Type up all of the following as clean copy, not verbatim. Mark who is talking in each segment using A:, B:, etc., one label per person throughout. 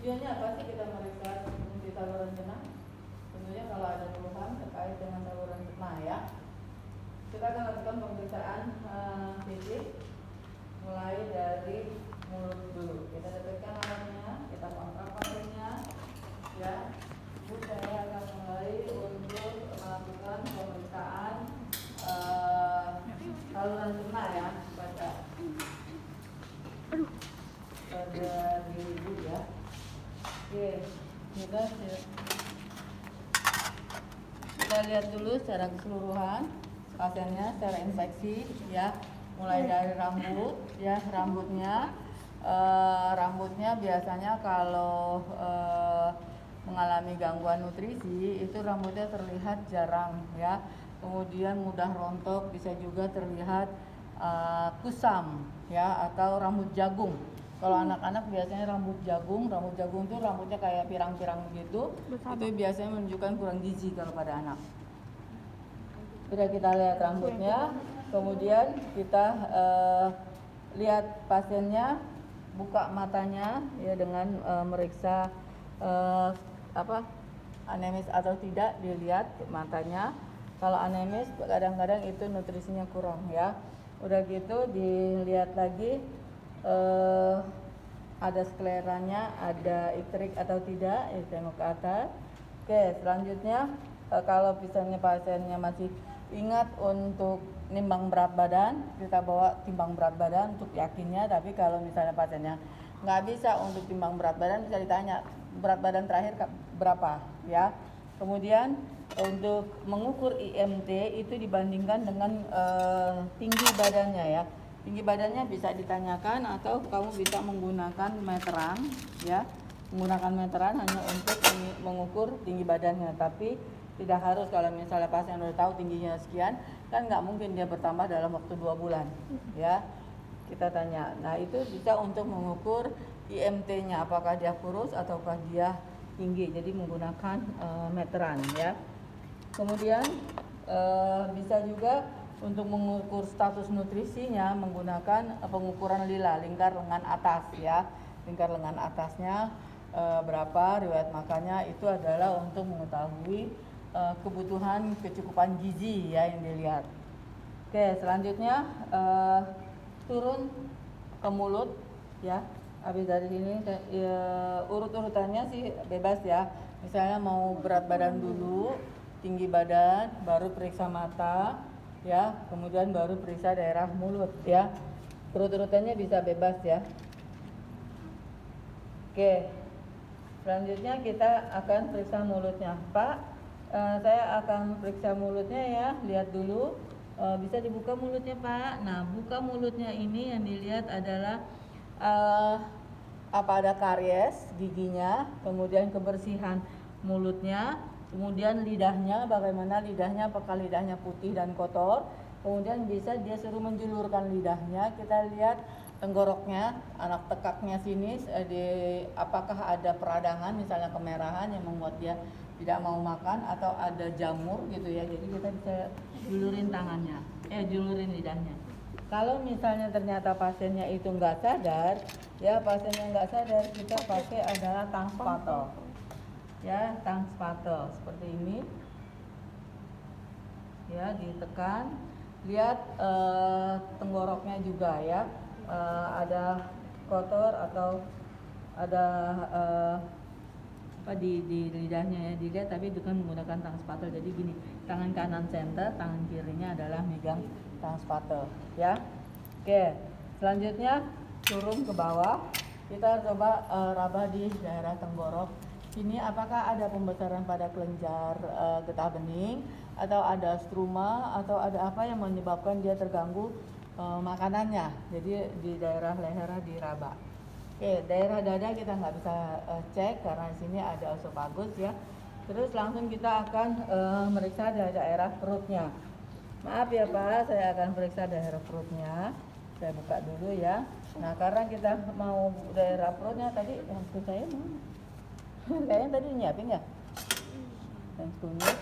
A: Tujuannya apa sih kita meriksa fungsi saluran cerna? Tentunya kalau ada keluhan terkait dengan saluran cerna ya, kita akan lakukan pemeriksaan fisik mulai dari mulut dulu. Kita dekatkan alatnya, kita pangkal pasiennya ya. Saya akan mulai untuk melakukan pemeriksaan saluran cerna ya pada diri ibu ya. Oke, kita lihat dulu secara keseluruhan pasiennya secara infeksi ya, mulai dari rambut ya, rambutnya biasanya kalau mengalami gangguan nutrisi itu rambutnya terlihat jarang ya, kemudian mudah rontok, bisa juga terlihat kusam ya, atau rambut jagung. Kalau anak-anak biasanya rambut jagung itu rambutnya kayak pirang-pirang begitu. Itu biasanya menunjukkan kurang gizi kalau pada anak. Sudah kita lihat rambutnya, kemudian kita lihat pasiennya, buka matanya ya dengan meriksa anemis atau tidak, dilihat matanya. Kalau anemis kadang-kadang itu nutrisinya kurang ya. Udah gitu dilihat lagi ada skleranya, ada icterik atau tidak, ya tengok ke atas. Oke, selanjutnya kalau misalnya pasiennya masih ingat untuk nimbang berat badan, kita bawa timbang berat badan untuk yakinnya. Tapi kalau misalnya pasiennya nggak bisa untuk timbang berat badan, bisa ditanya berat badan terakhir berapa ya. Kemudian untuk mengukur IMT itu dibandingkan dengan tinggi badannya ya. Tinggi badannya bisa ditanyakan atau kamu bisa menggunakan meteran ya. Menggunakan meteran hanya untuk mengukur tinggi badannya, tapi tidak harus. Kalau misalnya pasien udah tahu tingginya sekian, kan nggak mungkin dia bertambah dalam waktu 2 bulan ya. Kita tanya. Nah, itu bisa untuk mengukur IMT-nya, apakah dia kurus ataukah dia tinggi. Jadi menggunakan meteran ya. Kemudian bisa juga untuk mengukur status nutrisinya menggunakan pengukuran lila, lingkar lengan atas ya. Lingkar lengan atasnya berapa, riwayat makannya, itu adalah untuk mengetahui kebutuhan kecukupan gizi ya yang dilihat. Oke, selanjutnya turun ke mulut ya. Habis dari sini urut-urutannya sih bebas ya. Misalnya mau berat badan dulu, tinggi badan, baru periksa mata ya, kemudian baru periksa daerah mulut ya. Urut-urutannya bisa bebas ya. Oke, selanjutnya kita akan periksa mulutnya. Pak, saya akan periksa mulutnya ya. Lihat dulu, bisa dibuka mulutnya Pak. Nah, buka mulutnya ini yang dilihat adalah apa ada karies giginya, kemudian kebersihan mulutnya, kemudian lidahnya, bagaimana lidahnya, apakah lidahnya putih dan kotor. Kemudian bisa dia suruh menjulurkan lidahnya, kita lihat tenggoroknya, anak tekaknya sini, apakah ada peradangan, misalnya kemerahan yang membuat dia tidak mau makan, atau ada jamur gitu ya. Jadi kita bisa julurin tangannya, julurin lidahnya. Kalau misalnya ternyata pasiennya itu nggak sadar, ya pasiennya nggak sadar, kita pakai adalah tang spatel. Ya, tang spatel seperti ini. Ya, ditekan. Lihat tenggoroknya juga ya, ada kotor atau ada di lidahnya ya, dilihat tapi dengan menggunakan tang spatel. Jadi gini, tangan kanan center, tangan kirinya adalah megang tang spatel ya. Oke, selanjutnya turun ke bawah, kita coba raba di daerah tenggorok. Ini apakah ada pembesaran pada kelenjar getah bening, atau ada struma, atau ada apa yang menyebabkan dia terganggu makanannya. Jadi di daerah leher diraba. Oke, daerah dada kita nggak bisa cek karena di sini ada esophagus ya. Terus langsung kita akan meriksa daerah perutnya. Maaf ya Pak, saya akan periksa daerah perutnya. Saya buka dulu ya. Nah, karena kita mau daerah perutnya tadi, handphone saya mana? Kayaknya tadi nyiapin ya? Handphone-nya.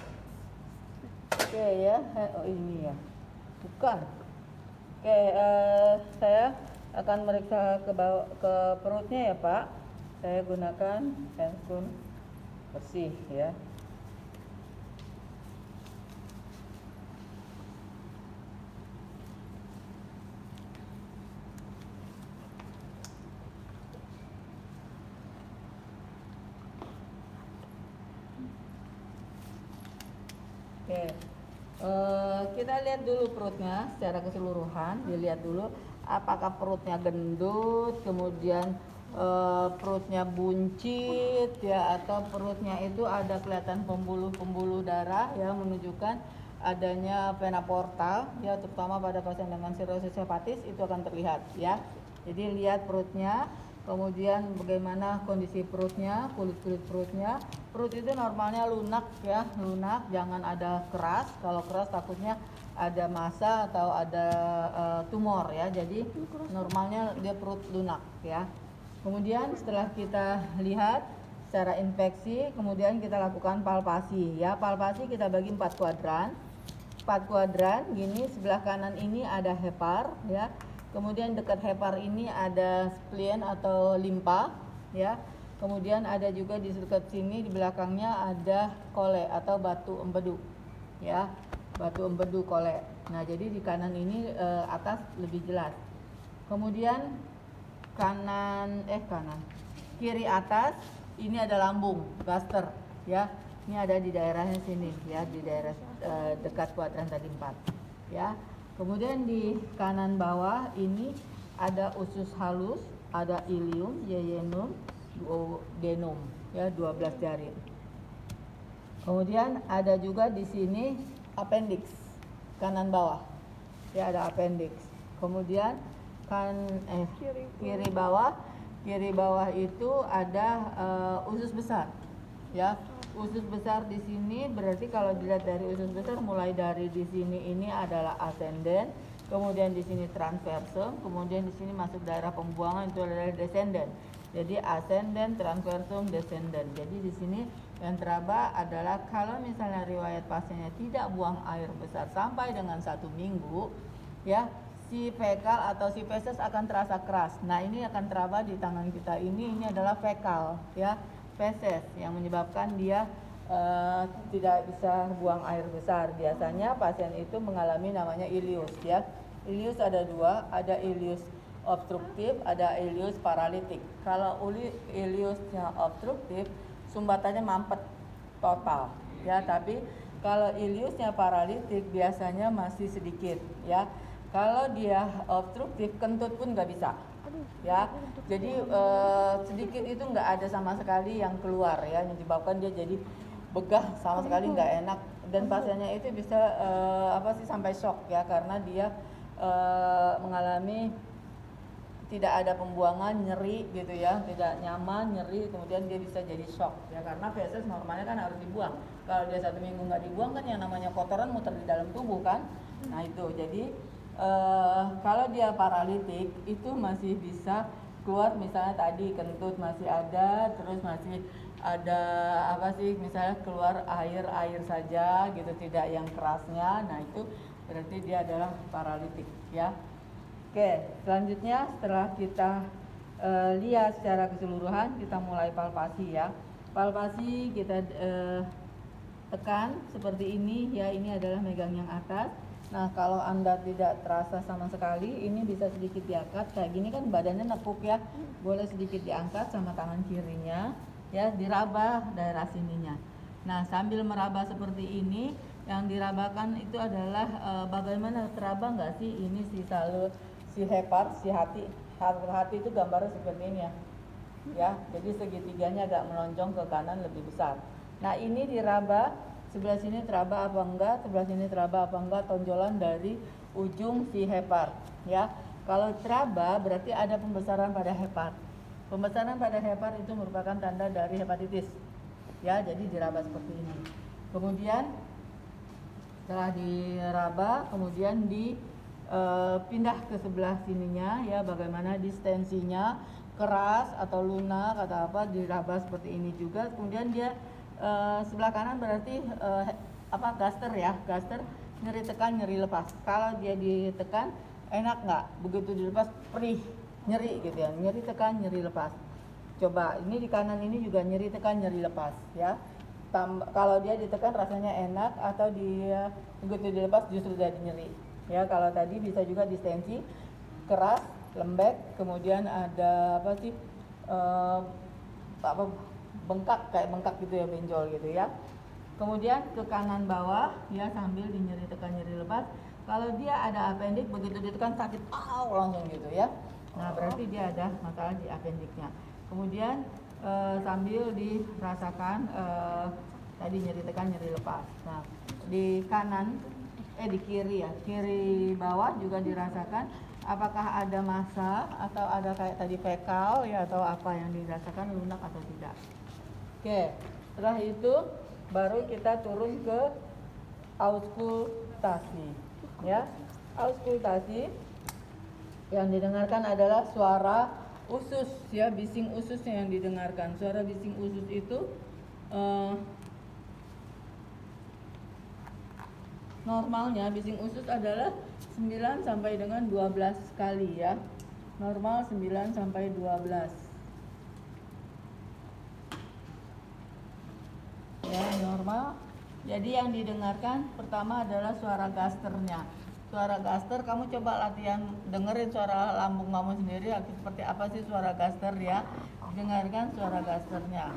A: Oke ya, oh ini ya. Bukan. Oke, saya akan meriksa ke perutnya ya Pak. saya gunakan handphone bersih ya. Oke, kita lihat dulu perutnya secara keseluruhan. Dilihat dulu apakah perutnya gendut, kemudian perutnya buncit ya, atau perutnya itu ada kelihatan pembuluh-pembuluh darah ya, menunjukkan adanya vena portal ya, terutama pada pasien dengan sirosis hepatis itu akan terlihat ya. Jadi lihat perutnya, kemudian bagaimana kondisi perutnya, kulit perutnya. Perut itu normalnya lunak ya, lunak, jangan ada keras. Kalau keras takutnya ada massa atau ada tumor ya. Jadi normalnya dia perut lunak ya. Kemudian setelah kita lihat secara infeksi, kemudian kita lakukan palpasi ya. Palpasi kita bagi 4 kuadran. 4 kuadran gini, sebelah kanan ini ada hepar ya. Kemudian dekat hepar ini ada spleen atau limpa ya. Kemudian ada juga di dekat sini di belakangnya ada kole atau batu empedu ya. Batu empedu kole. Nah, jadi di kanan ini atas lebih jelas. Kemudian kiri atas ini ada lambung, gaster ya. Ini ada di daerahnya sini ya, di daerah dekat kuadran tadi 4 ya. Kemudian di kanan bawah ini ada usus halus, ada ilium, yeyunum, duodenum ya, 12 jari. Kemudian ada juga di sini appendix kanan bawah. Ya, ada appendix. Kemudian kiri bawah itu ada usus besar. Ya, usus besar di sini berarti kalau dilihat dari usus besar mulai dari di sini ini adalah ascendent, kemudian di sini transversum, kemudian di sini masuk daerah pembuangan itu adalah descendant. Jadi ascendant, transversum, descendant. Jadi di sini yang teraba adalah kalau misalnya riwayat pasiennya tidak buang air besar sampai dengan 1 minggu, ya, si fekal atau si feses akan terasa keras. Nah, ini akan teraba di tangan kita ini adalah fekal, ya, feses yang menyebabkan dia tidak bisa buang air besar. Biasanya pasien itu mengalami namanya ileus, ya. Ileus ada 2, ada ileus obstruktif, ada ileus paralitik. Kalau ileusnya obstruktif, sumbatannya mampet total, ya. Tapi kalau ileusnya paralitik biasanya masih sedikit, ya. Kalau dia obstruktif, kentut pun nggak bisa, ya. Jadi sedikit itu nggak ada sama sekali yang keluar, ya, menyebabkan dia jadi begah sama sekali, nggak enak, dan pasiennya itu bisa sampai shock, ya, karena dia mengalami tidak ada pembuangan, nyeri gitu, ya, tidak nyaman, nyeri, kemudian dia bisa jadi shock, ya, karena feses normalnya kan harus dibuang. Kalau dia 1 minggu nggak dibuang kan yang namanya kotoran muter di dalam tubuh kan. Nah itu, jadi kalau dia paralitik itu masih bisa keluar, misalnya tadi kentut masih ada, terus masih ada misalnya keluar air saja gitu, tidak yang kerasnya. Nah itu berarti dia adalah paralitik, ya. Oke, selanjutnya setelah kita lihat secara keseluruhan, kita mulai palpasi, ya. Palpasi kita tekan seperti ini, ya. Ini adalah megang yang atas. Nah, kalau Anda tidak terasa sama sekali, ini bisa sedikit diangkat kayak gini kan, badannya nekuk, ya. Boleh sedikit diangkat sama tangan kirinya, ya, diraba daerah sininya. Nah, sambil meraba seperti ini, yang dirabakan itu adalah bagaimana teraba nggak sih ini si hepar, si hati. Hati itu gambarnya seperti ini, ya. Ya, jadi segitiganya agak melonjong ke kanan lebih besar. Nah, ini diraba, sebelah sini teraba apa enggak, sebelah sini teraba apa enggak, tonjolan dari ujung si hepar, ya. Kalau teraba berarti ada pembesaran pada hepar. Pembesaran pada hepar itu merupakan tanda dari hepatitis, ya. Jadi diraba seperti ini. Kemudian setelah diraba, kemudian pindah ke sebelah sininya, ya. Bagaimana distensinya, keras atau lunak atau apa, diraba seperti ini juga. Kemudian dia sebelah kanan berarti gaster, ya. Gaster, nyeri tekan, nyeri lepas. Kalau dia ditekan enak nggak? Begitu dilepas perih, nyeri gitu, ya. Nyeri tekan, nyeri lepas. Coba ini di kanan ini juga nyeri tekan nyeri lepas ya. Kalau dia ditekan rasanya enak, atau dia begitu dilepas justru jadi nyeri. Ya, kalau tadi bisa juga distensi keras, lembek, kemudian ada apa sih apa bengkak, kayak bengkak gitu ya, benjol gitu ya. Kemudian ke kanan bawah ya, sambil dinyeri tekan nyeri lepas. Kalau dia ada appendix, begitu ditekan sakit langsung gitu ya. Nah, berarti dia ada masalah di appendixnya. Kemudian sambil dirasakan tadi nyeri tekan nyeri lepas. Nah, di kanan di kiri ya, kiri bawah juga dirasakan apakah ada massa atau ada kayak tadi fekal ya, atau apa yang dirasakan, lunak atau tidak. Oke, setelah itu baru kita turun ke auskultasi ya. Auskultasi yang didengarkan adalah suara usus ya, bising ususnya yang didengarkan. Suara bising usus itu normalnya bising usus adalah 9 sampai dengan 12 kali ya. Normal 9 sampai 12. Ya, normal. Jadi yang didengarkan pertama adalah suara gasternya. Suara gaster, kamu coba latihan dengerin suara lambung kamu sendiri seperti apa sih suara gaster ya. Dengarkan suara gasternya.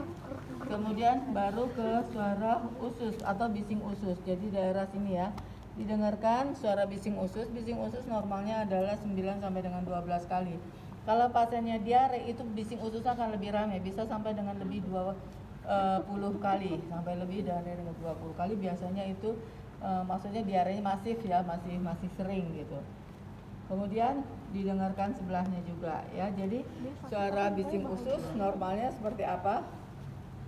A: Kemudian baru ke suara usus atau bising usus. Jadi daerah sini ya. Didengarkan suara bising usus. Bising usus normalnya adalah 9 sampai dengan 12 kali. Kalau pasiennya diare itu bising usus akan lebih ramai, bisa sampai dengan lebih 20 kali, sampai lebih dari 20 kali. Biasanya itu maksudnya diarenya masif ya, masih sering gitu. Kemudian didengarkan sebelahnya juga ya. Jadi suara bising usus normalnya seperti apa?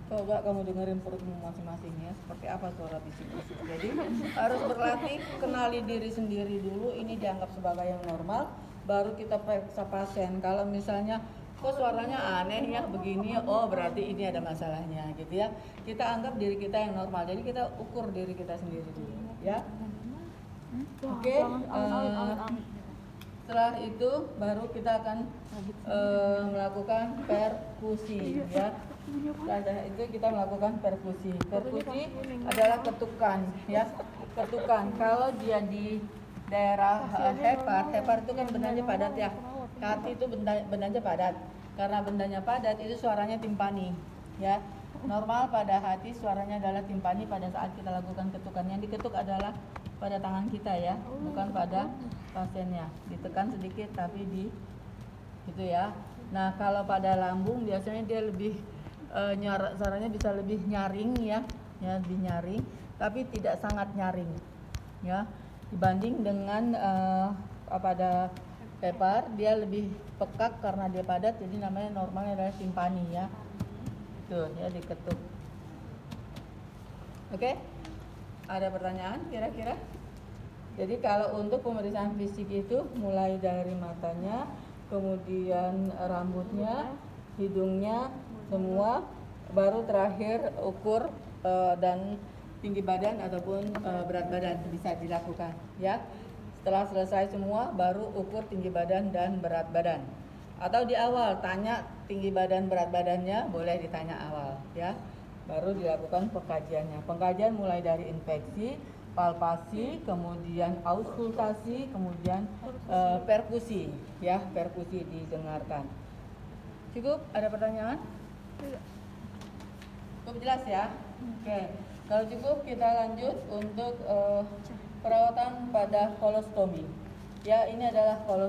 A: Coba kamu dengerin perutmu masing-masing ya, seperti apa suara bising usus. Jadi harus berlatih, kenali diri sendiri dulu, ini dianggap sebagai yang normal, baru kita periksa pasien. Kalau misalnya kok suaranya aneh ya begini, oh berarti ini ada masalahnya gitu ya. Kita anggap diri kita yang normal, jadi kita ukur diri kita sendiri dulu ya. Oke, setelah itu baru kita akan melakukan perkusi ya. Setelah itu kita melakukan perkusi. Perkusi adalah ketukan ya. Ketukan. Kalau dia di daerah hepar itu kan bendanya padat ya. Hati itu bendanya padat. Karena bendanya padat itu suaranya timpani ya. Normal pada hati suaranya adalah timpani pada saat kita lakukan ketukan. Yang diketuk adalah pada tangan kita ya, bukan pada pasiennya. Ditekan sedikit tapi di gitu ya. Nah, kalau pada lambung biasanya dia lebih suaranya bisa lebih nyaring ya, lebih nyaring, tapi tidak sangat nyaring ya. Dibanding dengan pada hepar, dia lebih pekak karena dia padat, jadi namanya normalnya adalah timpani ya. Tuh ya, diketuk. Oke? Ada pertanyaan kira-kira? Jadi kalau untuk pemeriksaan fisik itu mulai dari matanya, kemudian rambutnya, hidungnya, semua, baru terakhir ukur dan tinggi badan ataupun berat badan bisa dilakukan ya. Setelah selesai semua baru ukur tinggi badan dan berat badan. Atau di awal tanya tinggi badan berat badannya, boleh ditanya awal ya. Baru dilakukan pengkajiannya. Pengkajian mulai dari infeksi, palpasi, kemudian auskultasi, kemudian perkusi ya, perkusi didengarkan. Cukup? Ada pertanyaan? Cukup jelas ya? Oke. Kalau cukup kita lanjut untuk perawatan pada kolostomi. Ya, ini adalah